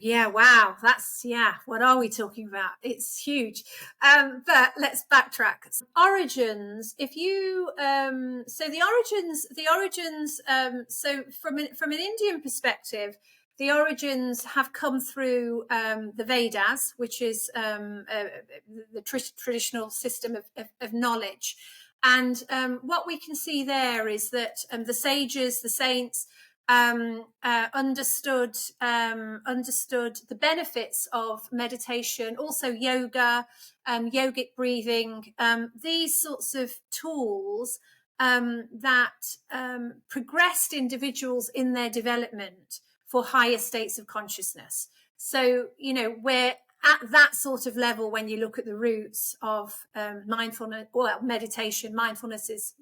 Yeah, wow. What are we talking about? It's huge. But let's backtrack. Origins, if you, so the origins, so from an Indian perspective, the origins have come through the Vedas, which is the traditional system of knowledge. And what we can see there is that the sages, the saints, understood the benefits of meditation, also yoga, yogic breathing, these sorts of tools that progressed individuals in their development for higher states of consciousness. So, we're at that sort of level when you look at the roots of mindfulness, well, meditation. Mindfulness is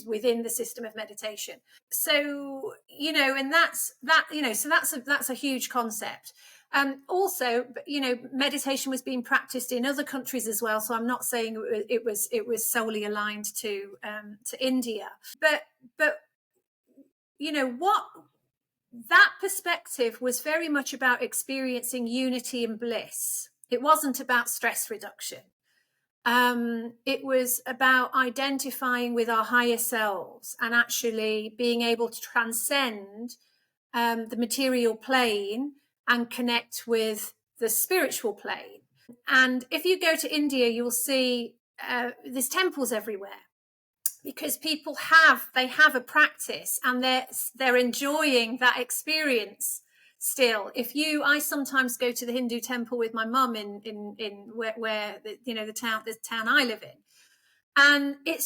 within the system of meditation. So, and that's a huge concept. Also, meditation was being practiced in other countries as well. So I'm not saying it was solely aligned to India, but what that perspective was very much about experiencing unity and bliss. It wasn't about stress reduction. It was about identifying with our higher selves and actually being able to transcend the material plane and connect with the spiritual plane. And if you go to India, you'll see there's temples everywhere, because people have a practice and they're enjoying that experience still. I sometimes go to the Hindu temple with my mum in where the town I live in, and it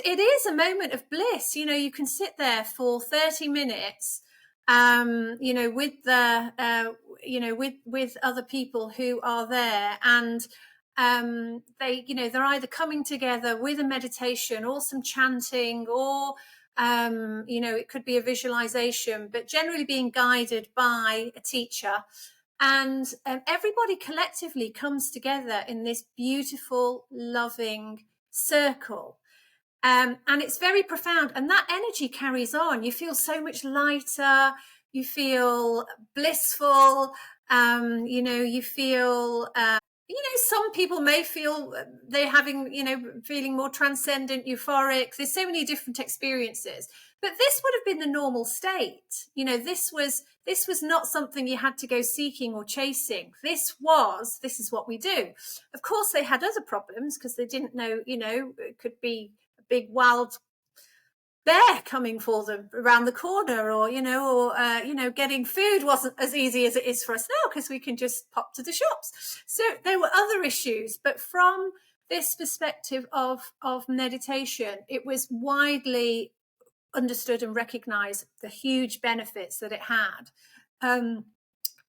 is a moment of bliss. You can sit there for 30 minutes with the with other people who are there, and they're either coming together with a meditation or some chanting, or it could be a visualization, but generally being guided by a teacher. And everybody collectively comes together in this beautiful, loving circle. And it's very profound, and that energy carries on. You feel so much lighter, you feel blissful, you feel some people may feel they're having, feeling more transcendent, euphoric. There's so many different experiences, but this would have been the normal state. This was not something you had to go seeking or chasing. This is what we do. Of course, they had other problems because they didn't know, it could be a big wild bear coming for them around the corner, or getting food wasn't as easy as it is for us now because we can just pop to the shops. So there were other issues, but from this perspective of meditation, it was widely understood and recognized the huge benefits that it had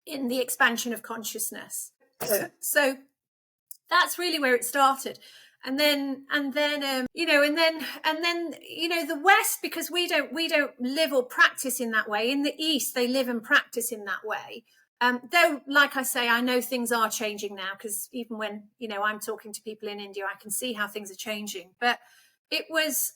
in the expansion of consciousness. So that's really where it started. And then the West, because we don't live or practice in that way. In the East, they live and practice in that way. Though, like I say, I know things are changing now, because even when I'm talking to people in India, I can see how things are changing. But it was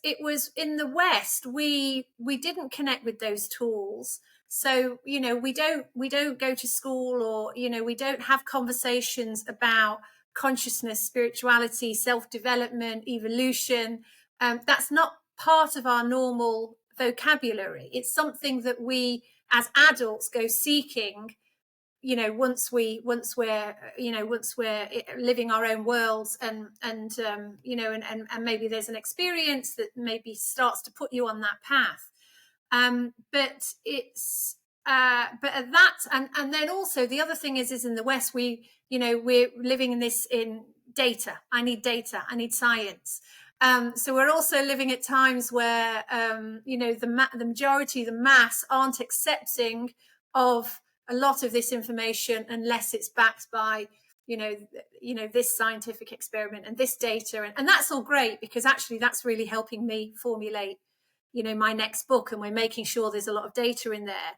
in the West, we didn't connect with those tools. So we don't go to school, or we don't have conversations about consciousness, spirituality, self-development, evolution. That's not part of our normal vocabulary. It's something that we as adults go seeking, once we're living our own worlds, and maybe there's an experience that maybe starts to put you on that path. But it's but at that, and then also the other thing is in the West, we're living in data. I need data. I need science. So we're also living at times where the majority, the mass, aren't accepting of a lot of this information unless it's backed by this scientific experiment and this data, and that's all great, because actually that's really helping me formulate my next book, and we're making sure there's a lot of data in there.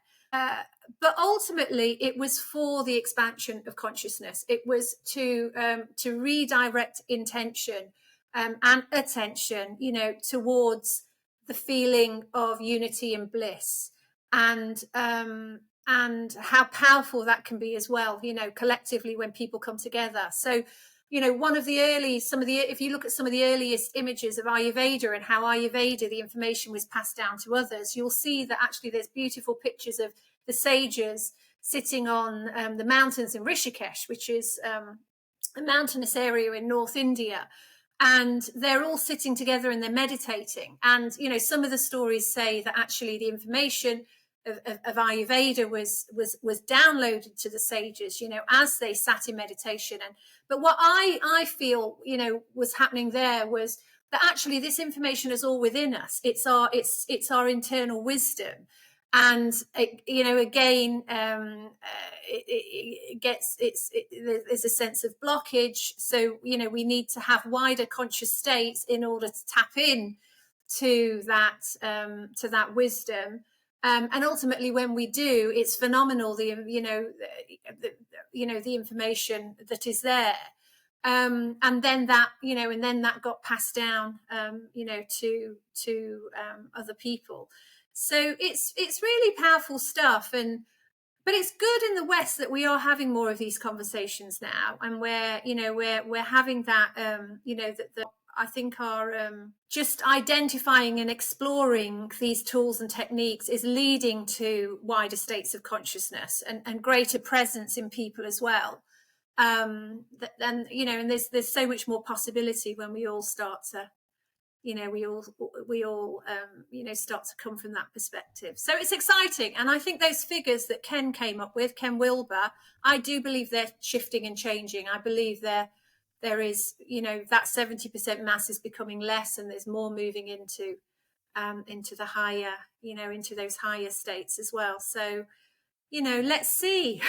But ultimately, it was for the expansion of consciousness. It was to redirect intention and attention, towards the feeling of unity and bliss. And and how powerful that can be as well, you know, collectively when people come together. So, you know, if you look at some of the earliest images of Ayurveda and how Ayurveda, the information was passed down to others, you'll see that actually there's beautiful pictures of the sages sitting on the mountains in Rishikesh, which is a mountainous area in North India. And they're all sitting together and they're meditating. And, you know, some of the stories say that actually the information of Ayurveda was downloaded to the sages, you know, as they sat in meditation. But what I feel, you know, was happening there was that actually this information is all within us. It's our internal wisdom. And you know, again, there's a sense of blockage. So, you know, we need to have wider conscious states in order to tap in to that wisdom. And ultimately, when we do, it's phenomenal. The information that is there, and then that got passed down, to other people. So it's really powerful stuff. But it's good in the West that we are having more of these conversations now, and we're having that, that I think are just identifying and exploring these tools and techniques is leading to wider states of consciousness and greater presence in people as well. And there's so much more possibility when we all start to, we all start to come from that perspective. So it's exciting. And I think those figures that Ken came up with, Ken Wilber, I do believe they're shifting and changing. I believe there is, that 70% mass is becoming less, and there's more moving into the higher, into those higher states as well. So, let's see.